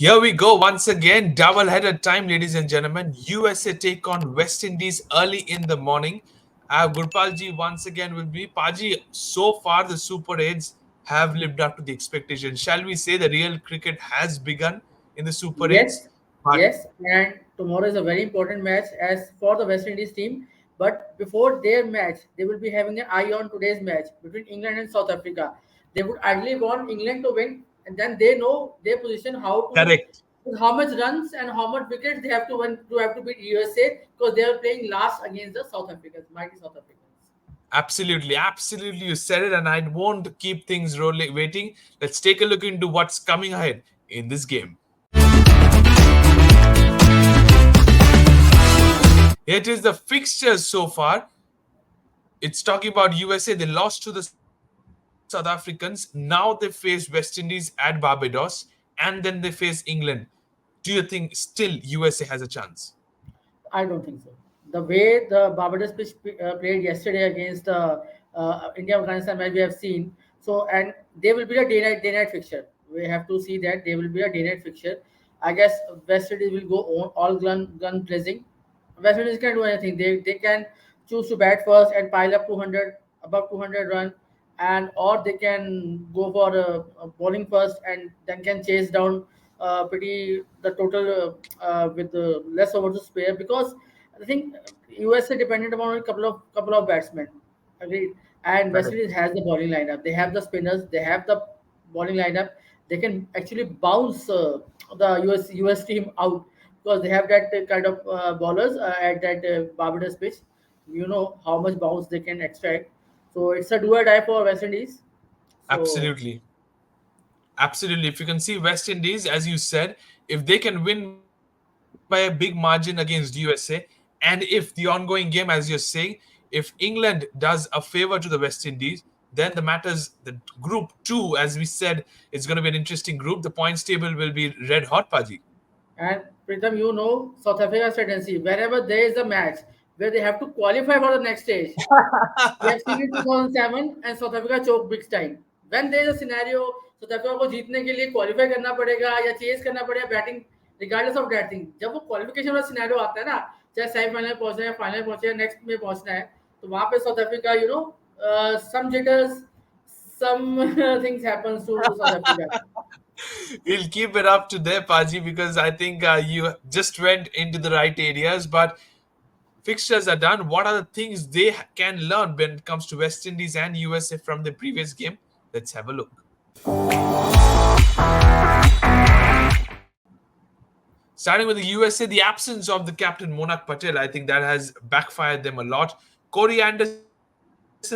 Here we go once again. Double header time, ladies and gentlemen. USA take on West Indies early in the morning. I have Gurpalji once again with me. Paji, so far the Super 8s have lived up to the expectations. Shall we say the real cricket has begun in the Super 8s? Yes, But yes, and tomorrow is a very important match as for the West Indies team. But before their match, they will be having an eye on today's match between England and South Africa. They would ideally want England to win, and then they know their position, correct. how much runs and how much wickets they have to win to have to beat USA because they are playing last against the South Africans, mighty South Africans. Absolutely, absolutely. You said it, and I won't keep things rolling, waiting. Let's take a look into what's coming ahead in this game. It is the fixtures so far. It's talking about USA. They lost to the South Africans. Now they face West Indies at Barbados, and then they face England. Do you think still USA has a chance? I don't think so. The way the Barbados pitch played yesterday against India Afghanistan match we have seen. So and they will be a day night fixture. We have to see that they will be a day night fixture. I guess West Indies will go on all gun blazing. West Indies can do anything. They can choose to bat first and pile up 200 above 200 run, and or they can go for bowling first and then can chase down pretty the total with less overs to spare because I think USA depended upon a couple of batsmen. Agreed. And West Correct. Indies has the bowling lineup. They have the spinners. They have the bowling lineup. They can actually bounce the US team out because they have that kind of bowlers at that Barbados pitch. You know how much bounce they can extract. So it's a do or die for West Indies. So Absolutely. Absolutely. If you can see West Indies, as you said, if they can win by a big margin against USA, and if the ongoing game, as you're saying, if England does a favor to the West Indies, then the matters, the group two, as we said, it's going to be an interesting group. The points table will be red hot, Paji. and Pritam, you know South Africa's tendency. Wherever there is a match where they have to qualify for the next stage, we have seen in 2007 and South Africa choked big time. When there is a scenario, South Africa को जीतने के लिए qualify करना पड़ेगा या chess करना पड़ेगा batting regardless of that thing जब वो क्वालिफिकेशन वाला सिनेरियो आता है ना चाहे सेमीफाइनल पहुंचना है फाइनल पहुंचे या नेक्स्ट में पहुंचना है तो वहां पे south Africa some jitters some things happens to South Africa. We'll keep it up to there, Paji, because I think you just went into the right areas. But fixtures are done. What are the things they can learn when it comes to West Indies and USA from the previous game? Let's have a look. Starting with the USA, the absence of the captain Monak Patel, I think that has backfired them a lot. Corey Anderson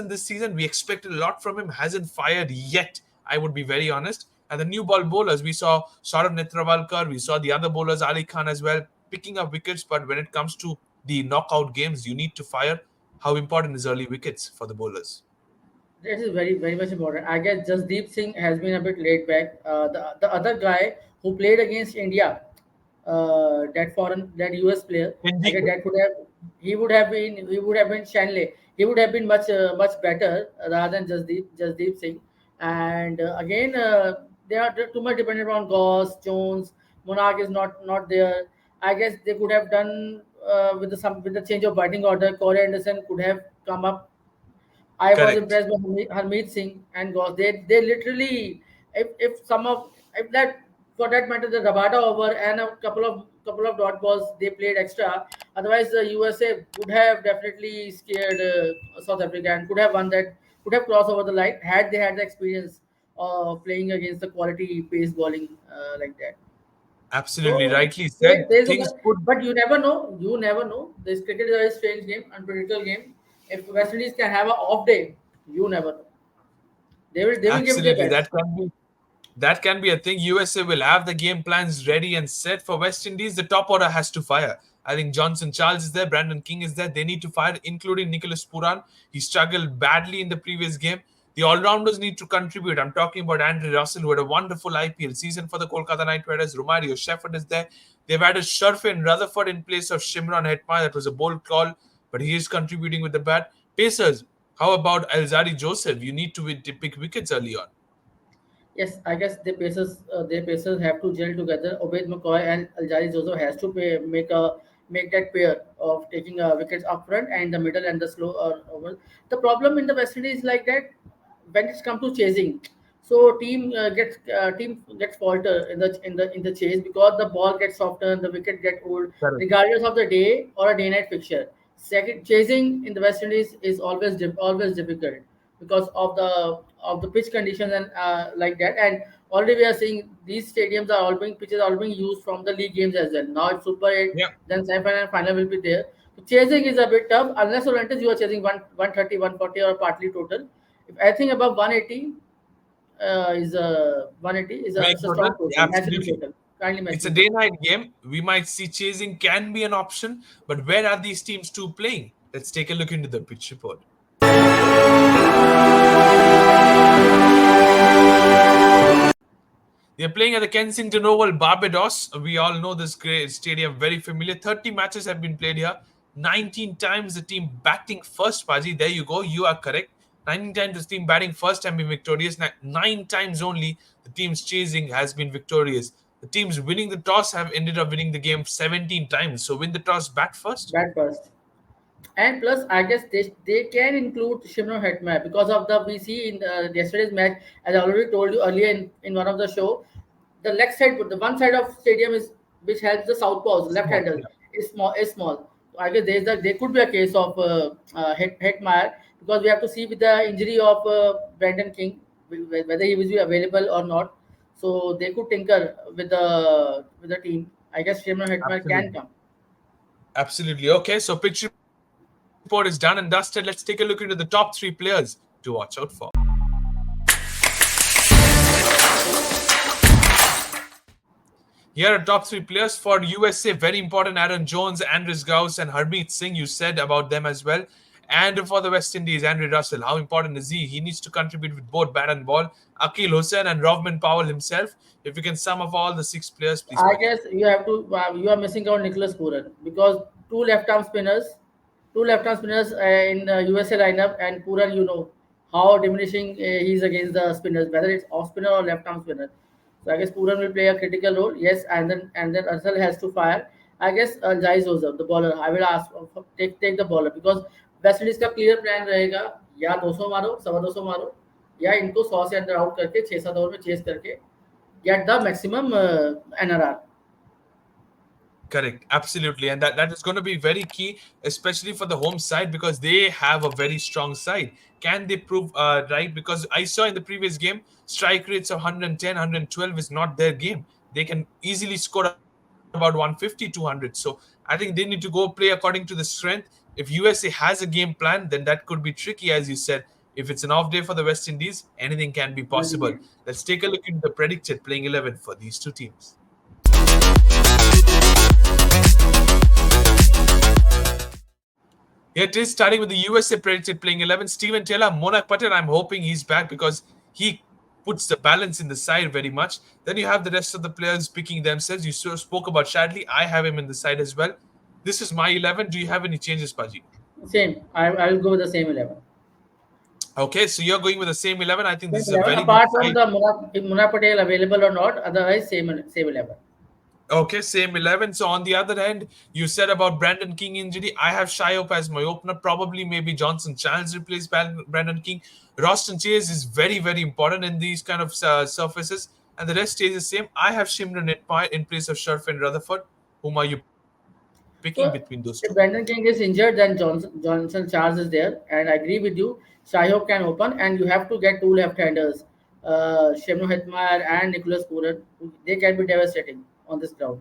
this season, we expected a lot from him, hasn't fired yet, I would be very honest. And the new ball bowlers, we saw Saurav Netravalkar, we saw the other bowlers, Ali Khan as well, picking up wickets. But when it comes to the knockout games, you need to fire. How important is early wickets for the bowlers? It is very much important. I guess Jasdeep Singh has been a bit laid back. The other guy who played against India, that US player, I guess NGK. that would have he would have been Shanley. He would have been much better rather than Jasdeep Singh. And again, they are too much dependent on Goss, Jones. Monarch is not there. I guess they could have done with the change of batting order. Corey Anderson could have come up. I was Correct. impressed by Harmeet Singh and Gauss. They literally if some of if that for that matter the Rabada over and a couple of dot balls they played extra. Otherwise the USA would have definitely scared South Africa and could have crossed over the line had they had the experience of playing against the quality pace bowling like that. Absolutely So rightly said. there's Things could. but you never know. You never know. This cricket is a very strange game, unpredictable game. If West Indies can have an off day, you never know. They will give it their Absolutely, best. that can be a thing. USA will have the game plans ready and set for West Indies. The top order has to fire. I think Johnson Charles is there, Brandon King is there. They need to fire, including Nicholas Puran. He struggled badly in the previous game. The all-rounders need to contribute. I'm talking about Andre Russell, who had a wonderful IPL season for the Kolkata Knight Riders. Romario Shepherd is there. They've added Sharfin Rutherford in place of Shimron Hetmar. That was a bold call, but he is contributing with the bat. Pacers, how about Alzari Joseph? You need to pick wickets early on. Yes, I guess their pacers have to gel together. Obed McCoy and Aljari Joseph has to make that pair of taking wickets up front and the middle and the slow over. The problem in the West Indies is like that when it's come to chasing. So team gets falter in the chase because the ball gets softer, the wicket get old, Correct. regardless of the day or a day night fixture. Second, chasing in the West Indies is always difficult because of the pitch conditions and like that. And already we are seeing these stadiums are all being pitches are all being used from the league games as well. Now it's Super 8, Yeah. then semi-final and final will be there. So chasing is a bit tough unless or until you are chasing 130, 140 or partly total. If anything above 180 is a Winning strong total? total, Yeah, matchable absolutely. total, kindly It's a matchable total. day-night game. We might see chasing can be an option, but where are these teams two playing? Let's take a look into the pitch report. They're playing at the Kensington Oval, Barbados. We all know this great stadium, very familiar. 30 matches have been played here. 19 times the team batting first, Paji. There you go. You are correct. 19 times the team batting first and been victorious. Nine times only the teams chasing has been victorious. The teams winning the toss have ended up winning the game 17 times. So win the toss, bat first. Bat first. And plus, I guess they can include Shimron Hetmar because of the we see in yesterday's match, as I already told you earlier in one of the show, the leg side, the one side of stadium is which helps the southpaws, Small. left-handers, Yeah, is small. Is small. So I guess there could be a case of Hetmar because we have to see with the injury of Brandon King whether he will be available or not. So they could tinker with the team. I guess Shimron Hetmar can absolutely. come. Absolutely. Okay, so pitch report is done and dusted. Let's take a look into the top three players to watch out for. Here are top three players for USA. Very important: Aaron Jones, Andres Gauss, and Harmeet Singh. You said about them as well. And for the West Indies, Andre Russell. How important is he? He needs to contribute with both bat and ball. Akil Hussain and Rovman Powell himself. If you can sum up all the six players, please, I Paji. guess you are missing out Nicholas Puran because two left arm spinners, in the USA lineup, and Puran, you know how diminishing he is against the spinners, whether it's off spinner or left arm spinner. So I guess Puran will play a critical role. Yes, and then Russell has to fire. I guess Jai Joseph, the bowler. I will ask take the bowler because West Indies का clear plan रहेगा या 200 मारो 250 मारो या इनको 100 से अंदर out करके 6-7 ओवर में चेस करके get the maximum NRR. Correct, absolutely, and that is going to be very key, especially for the home side because they have a very strong side. Can they prove right? Because I saw in the previous game, strike rates of 110, 112 is not their game. They can easily score about 150, 200. So I think they need to go play according to the strength. If USA has a game plan, then that could be tricky, as you said. If it's an off day for the West Indies, anything can be possible. Anything. Let's take a look into the predicted playing 11 for these two teams. Here it is, starting with the USA predicted playing 11. Steven Taylor, Monak Patel. I'm hoping he's back because he puts the balance in the side very much. Then you have the rest of the players picking themselves. You spoke about Shadley. I have him in the side as well. This is my 11. Do you have any changes, Paji? Same. I will go with the same 11. Okay, so you're going with the same 11. I think Same this is a 11. very good Apart from side. the Muna Patel available or not, otherwise same 11. Okay, same 11. So on the other hand, you said about Brandon King injury. I have Shiop as my opener. Probably maybe Johnson Charles replace Brandon King. Roston Chase is very, very important in these kind of surfaces. And the rest stays the same. I have Shimron Netmire in place of Sharfin Rutherford. Whom are you picking between those two? So if Brandon King is injured, then Johnson Charles is there, and I agree with you. Shahok can open, and you have to get two left-handers, Shemno Hetmar and Nicholas Puran. They can be devastating on this ground.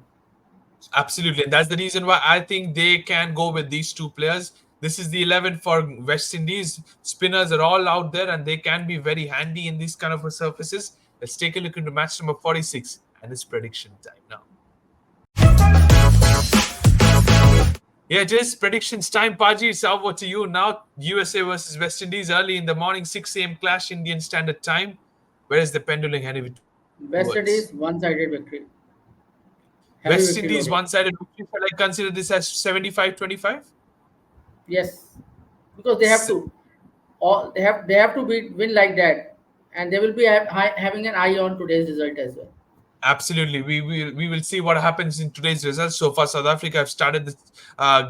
Absolutely. And that's the reason why I think they can go with these two players. This is the 11 for West Indies. Spinners are all out there and they can be very handy in these kind of surfaces. Let's take a look into match number 46 and it's prediction time now. Yeah, it is predictions time. Paji, it's over to you now. USA versus West Indies early in the morning, 6 a.m. clash Indian Standard Time. Where is the pendulum heading towards? West Indies one-sided victory, West heavy Indies victory loaded. one-sided victory. Shall I consider this as 75-25? Yes, because they have to. All they have to win like that, and they will be having an eye on today's result as well. Absolutely. We will see what happens in today's results. So far, South Africa have started this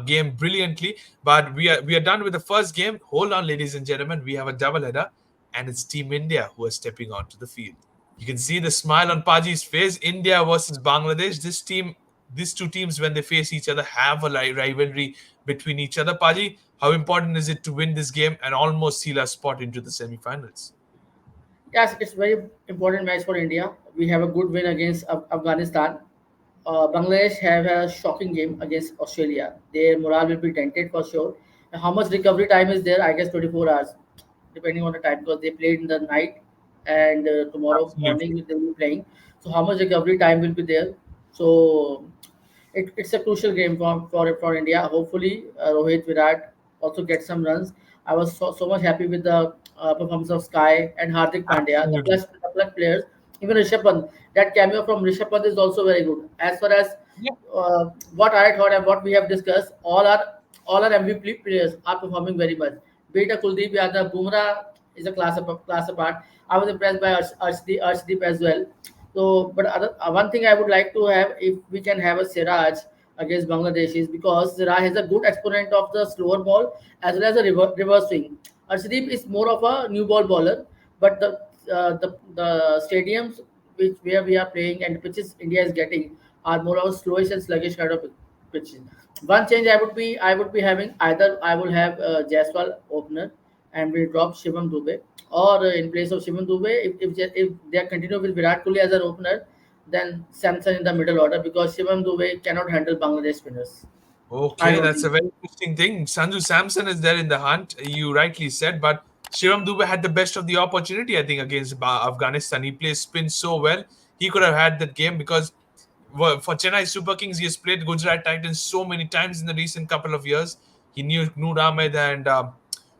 game brilliantly, but we are done with the first game. Hold on, ladies and gentlemen. We have a double header, and it's Team India who are stepping onto the field. You can see the smile on Paji's face. India versus Bangladesh. These two teams, when they face each other, have a rivalry between each other. Paji, how important is it to win this game and almost seal our spot into the semi-finals? Yes, it's very important match for India. We have a good win against Afghanistan. Bangladesh have a shocking game against Australia. Their morale will be dented for sure. And how much recovery time is there? I guess 24 hours, depending on the time, because they played in the night, and tomorrow morning Absolutely. they will be playing. So how much recovery time will be there? So it's a crucial game for India. Hopefully, Rohit Virat also get some runs. I was so much happy with the performance of Sky and Hardik Pandya, Absolutely. the plus players. Even Rishabh Pant, that cameo from Rishabh Pant is also very good. As far as Yeah. what I thought and what we have discussed, all our MVP players are performing very much. Be it a Kuldeep Yadav, Bumrah is a class apart. I was impressed by Arshdeep as well. So, but one thing I would like to have, if we can have a Siraj against Bangladesh, is because Siraj is a good exponent of the slower ball as well as a reverse swing. Arshdeep is more of a new ball bowler, but the stadiums where we are playing and pitches India is getting are more of slowish and sluggish kind of pitches. One change I would be having, either I will have Jaiswal opener and will drop Shivam Dube, or in place of Shivam Dube, if they continue with Virat Kohli as an opener, then Samson in the middle order, because Shivam Dube cannot handle Bangladesh spinners. I Okay, don't that's a think. very interesting thing. Sanju Samson is there in the hunt. You rightly said, but Shivam Dube had the best of the opportunity, I think, against Afghanistan. He plays spin so well. He could have had that game because for Chennai Super Kings, he has played Gujarat Titans so many times in the recent couple of years. He knew Noor Ahmed and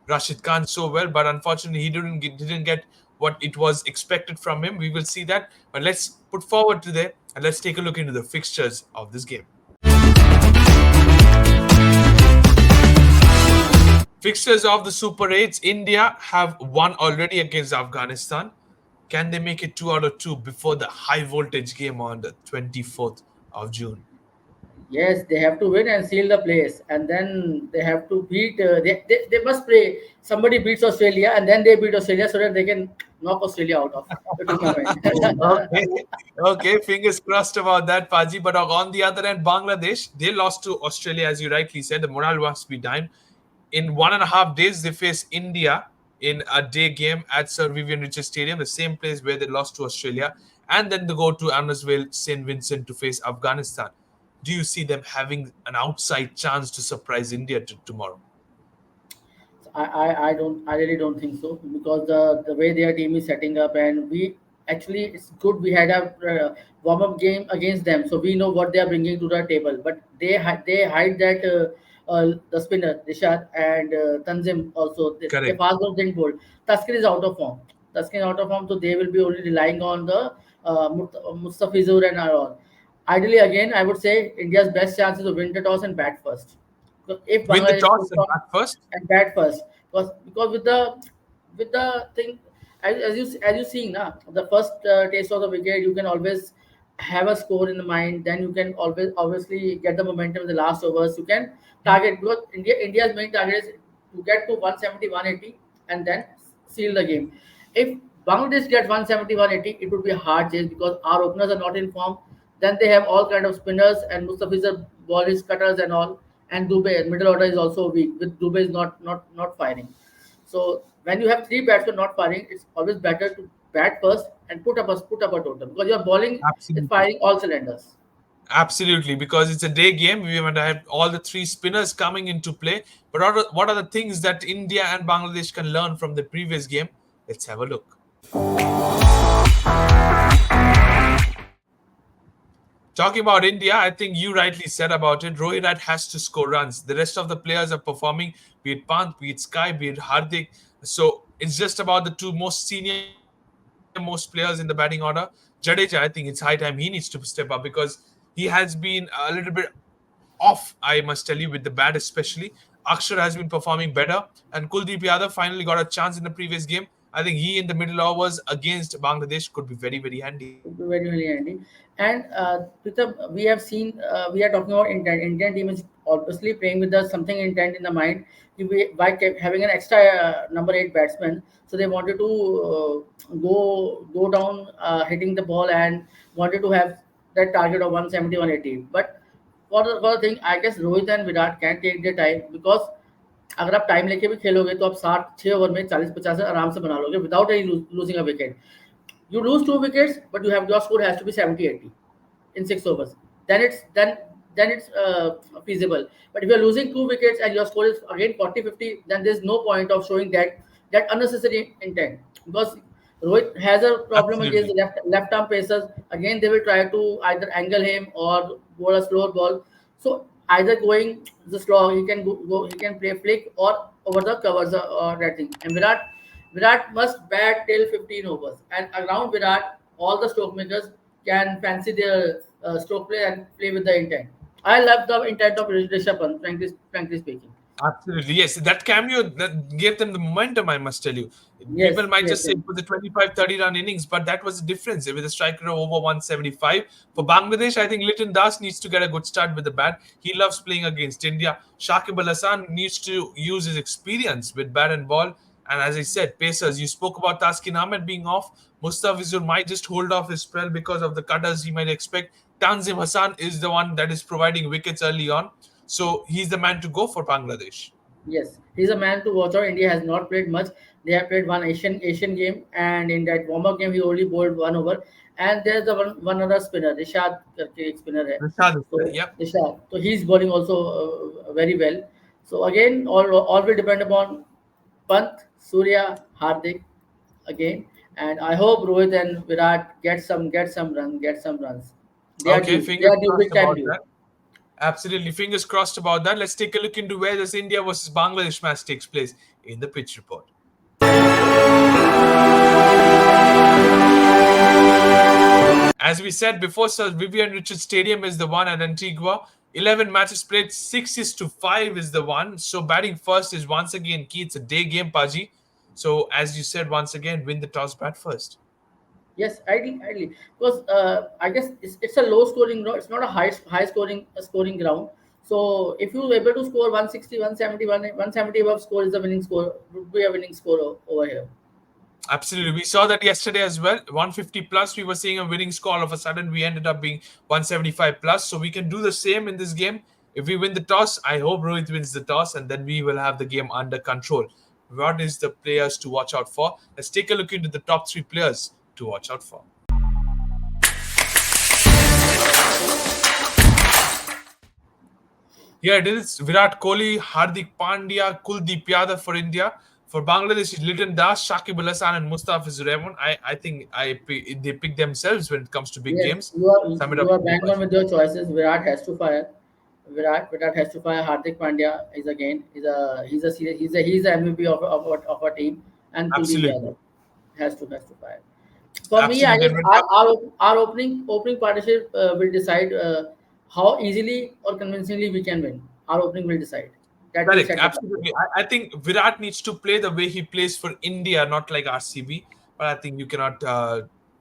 Rashid Khan so well, but unfortunately, he didn't get what it was expected from him. We will see that, but let's put forward today and let's take a look into the fixtures of this game. Fixtures of the Super 8s. India have won already against Afghanistan. Can they make it 2 out of 2 before the high voltage game on the 24th of June? Yes, they have to win and seal the place, and then they have to beat. They must play. Somebody beats Australia, and then they beat Australia so that they can knock Australia out of the tournament. Okay, okay, fingers crossed about that, Paji. But on the other end, Bangladesh, they lost to Australia, as you rightly said. The morale must be down. In 1.5 days, they face India in a day game at Sir Vivian Richards Stadium, the same place where they lost to Australia. And then they go to Annesville, St. Vincent to face Afghanistan. Do you see them having an outside chance to surprise India tomorrow? I really don't think so, because the way their team is setting up, and we actually, it's good we had a warm up game against them, so we know what they are bringing to the table. But they hide that the spinner Rishad and Tanzim also, they Correct. fast bowlers didn't bowl. Taskir is out of form. Taskir is out of form, so they will be only relying on the Mustafizur and all. Ideally, again, I would say India's best chance is to win the toss and bat first. So if Win the Bangladesh toss puts and on bat first. and bat first, because with the thing, as you seeing now, the first taste of the wicket, you can always have a score in the mind. Then you can always obviously get the momentum in the last overs. You can target, because India's main target is to get to 170, 180, and then seal the game. If Bangladesh gets 170, 180, it would be a hard chase, because our openers are not in form. Then they have all kind of spinners, and Mustafiz ball is cutters and all, and Dubey middle order is also weak. With Dubey is not firing. So when you have three batsmen not firing, it's always better to bat first and put up a total, because your bowling is Absolutely. firing all cylinders. Absolutely, because it's a day game. We want to have all the three spinners coming into play. But what are the things that India and Bangladesh can learn from the previous game? Let's have a look. Talking about India, I think you rightly said about it. Rohit has to score runs. The rest of the players are performing, be it Pant, be it Sky, be it Hardik. So it's just about the two most senior most players in the batting order. Jadeja, I think it's high time he needs to step up because he has been a little bit off, I must tell you, with the bat especially. Akshar has been performing better, and Kuldeep Yadav finally got a chance in the previous game. I think he in the middle overs against Bangladesh could be very, very handy. Would be very, very handy. And Pritam, we have seen, we are talking about intent. Intent team is obviously playing with the something intent in the mind. By having an extra number eight batsman, so they wanted to go down, hitting the ball, and wanted to have that target of 170, 180. But for the thing, I guess Rohit and Virat can take their time, because अगर आप time लेके भी खेलोगे तो आप 60 6 over में 40 50 आराम से बना लोगे without any losing a wicket. You lose 2 wickets, but your score has to be 70, 80 in 6 overs. Then it's feasible. But if you're losing 2 wickets and your score is again 40, 50, then there's no point of showing that unnecessary intent, because Rohit has a problem against Absolutely. the left arm pacers. Again, they will try to either angle him or bowl a slower ball. So either going the slow, he can play flick or over the covers or that thing. And Virat must bat till 15 overs, and around Virat, all the stroke makers can fancy their stroke play and play with the intent. I love the intent of Rishabh Pant, frankly speaking. Absolutely, yes. That cameo that gave them the momentum, I must tell you. People Yes, might yes, just say yes, it was a 25, 30 run innings, but that was the difference with a striker of over 175. For Bangladesh, I think Liton Das needs to get a good start with the bat. He loves playing against India. Shakib Al Hasan needs to use his experience with bat and ball. And as I said, Pacers, you spoke about Taskin Ahmed being off. Mustafizur might just hold off his spell because of the cutters he might expect. Tanzim Hassan is the one that is providing wickets early on. So he's the man to go for Bangladesh. yes. He's a man to watch out. India has not played much. They have played one Asian game, and in that warm up game, he only bowled 1 over. And there's the one other spinner, Rishad करके एक spinner है. Rashad is So there. Yep. Rishad, so he's bowling also very well. So again, all will depend upon Pant, Surya, Hardik again, and I hope Rohit and Virat get some runs. They are Okay, due. They fingers are due, crossed big time about due. that. Absolutely, fingers crossed about that. Let's take a look into where this India versus Bangladesh match takes place in the pitch report. As we said before, Sir Vivian Richards Stadium is the one at Antigua. 11 matches played, 6 is to 5 is the one. So batting first is once again key. It's a day game, Paji. So as you said, once again, win the toss, bat first. Yes, ideally, because I guess it's a low scoring ground. It's not a high scoring ground. So if you're able to score 160, 170, 170 above score is the winning score. Would be a winning score over here. Absolutely. We saw that yesterday as well. 150 plus, we were seeing a winning score. All of a sudden, we ended up being 175 plus. So we can do the same in this game. If we win the toss, I hope Rohit wins the toss, and then we will have the game under control. What is the players to watch out for? Let's take a look into the top three players to watch out for. Here it is: Virat Kohli, Hardik Pandya, Kuldeep Yadav for India. For Bangladesh, it's Liton Das, Shakib Al Hasan, and Mustafizur Rahman. I think they pick themselves when it comes to big Yes, games. you are Sum it you up are to you, bang on Paji. with your choices. Virat has to fire. Virat has to fire. Hardik Pandya is again he's a MVP of our team, and Kuldeep Absolutely. Yadav has to fire. For me, I Absolutely. guess And when it comes, our opening partnership will decide how easily or convincingly we can win. Our opening will decide. That will correct, set the target. absolutely. I think Virat needs to play the way he plays for India, not like RCB. But I think you cannot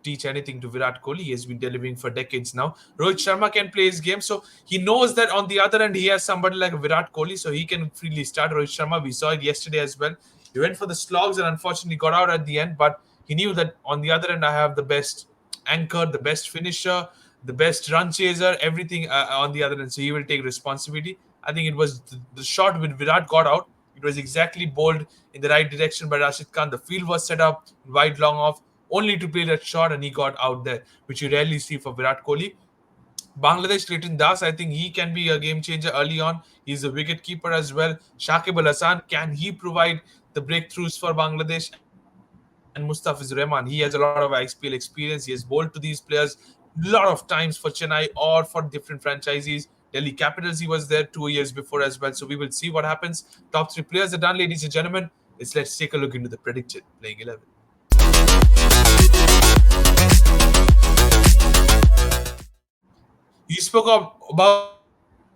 teach anything to Virat Kohli. He has been delivering for decades now. Rohit Sharma can play his game, so he knows that on the other end he has somebody like Virat Kohli, so he can freely start. Rohit Sharma, we saw it yesterday as well. He went for the slogs and unfortunately got out at the end, but he knew that on the other end I have the best anchor, the best finisher, the best run chaser, everything on the other end. So he will take responsibility. I think it was the shot when Virat got out. It was exactly bowled in the right direction by Rashid Khan. The field was set up wide long off, only to play that shot, and he got out there, which you rarely see for Virat Kohli. Bangladesh Clayton Das, I think he can be a game changer early on. He's a wicket keeper as well. Shakib Al Hasan, can he provide the breakthroughs for Bangladesh? And Mustafiz Rahman, he has a lot of IPL experience. He has bowled to these players a lot of times for Chennai or for different franchisees. Delhi Capitals, he was there 2 years before as well. So we will see what happens. Top three players are done, ladies and gentlemen. Let's take a look into the predicted playing 11. You spoke about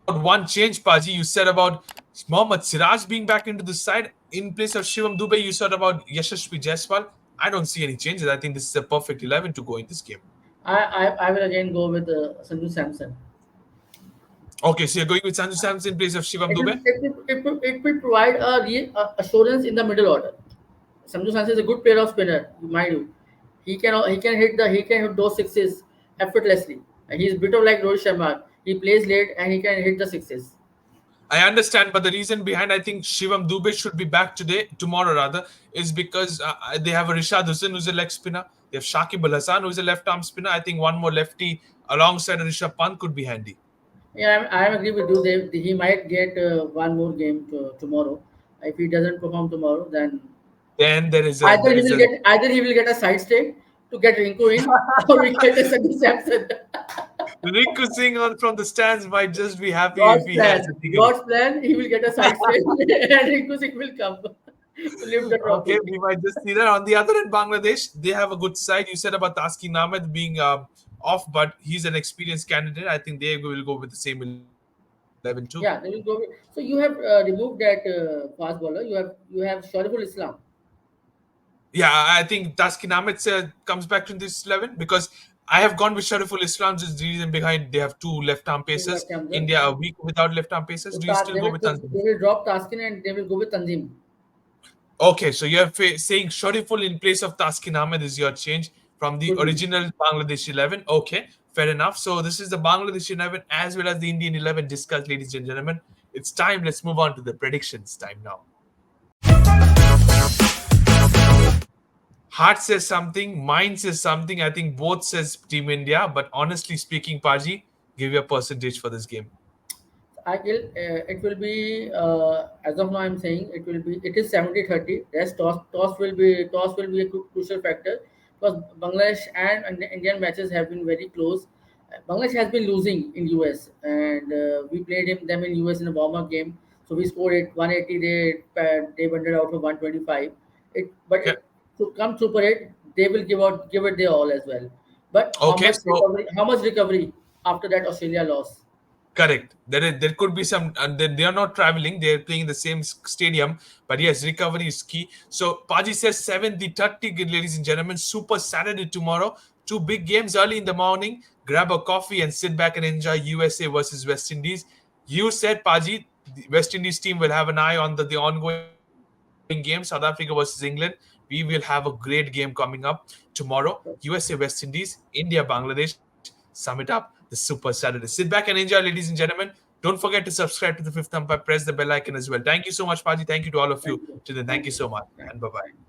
one change, Paji. You said about Mohammad Siraj being back into the side in place of Shivam Dubey. You said about Yashasvi Jaiswal. I don't see any changes. I think this is a perfect 11 to go in this game. I will again go with Sanju Samson. Okay, so you're going with Sanju Samson in place of Shivam Dube? It will provide a real assurance in the middle order. Sanju Samson is a good pair of spinner, mind you. He can hit those sixes effortlessly. He's a bit of like Rohit Sharma. He plays late and he can hit the sixes. I understand, but the reason behind I think Shivam Dube should be back tomorrow rather, is because they have a Rishad Hussain who's a leg spinner. They have Shakib Al Hassan who's a left arm spinner. I think one more lefty alongside Rishabh Pant could be handy. Yeah, I agree with you. He might get one more game tomorrow. If he doesn't perform tomorrow, then Then there is a either he will get a side stay to get Rinku in, or we get a Sanju Samson. Rinku Singh on from the stands might just be happy if he has a ticket. God's plan. He will get a side stay, and Rinku Singh will come to lift the Okay, trophy. we might just see that. On the other end, Bangladesh, they have a good side. You said about Taskin Ahmed being off, but he's an experienced candidate. I think they will go with the same 11 too. Yeah, they will go. So you have removed that fast bowler. You have Shariful Islam. Yeah, I think Taskin Ahmed comes back to this 11 because I have gone with Shariful Islam. Just the reason behind they have two left arm Two pacers. left arms. India a week without left arm pacers. So Do you still go with Tanzania? they will drop Taskin and they will go with Tanzim. Okay, so you're saying Shariful in place of Taskin Ahmed is your change from the Could be. original Bangladesh 11. Okay, fair enough. So this is the Bangladesh 11 as well as the Indian 11 discussed, ladies and gentlemen. It's time. Let's move on to the predictions time now. Heart says something, mind says something. I think both says Team India. But honestly speaking, Paji, give your percentage for this game. It will be as of now. I'm saying it is 70-30. Yes, toss will be a crucial factor because Bangladesh and Indian matches have been very close. Bangladesh has been losing in US and we played them in US in a warm up game. So we scored it 180. They banded out for 125. Okay. To come super it, they will give it their all as well. But Okay, so how much recovery after that Australia loss? correct. There could be some. They are not traveling. They are playing in the same stadium. But yes, recovery is key. So Paji says 70-30, ladies and gentlemen. Super Saturday tomorrow. Two big games early in the morning. Grab a coffee and sit back and enjoy USA versus West Indies. You said, Paji, the West Indies team will have an eye on the ongoing game, South Africa versus England. We will have a great game coming up tomorrow. USA West Indies, India Bangladesh. Sum it up. The Super Saturday. Sit back and enjoy, ladies and gentlemen. Don't forget to subscribe to the Fifth Umpire. Press the bell icon as well. Thank you so much, Paji. Thank you to all of you. Thank you. Thank you so Thank much. you. And bye bye. Thank you.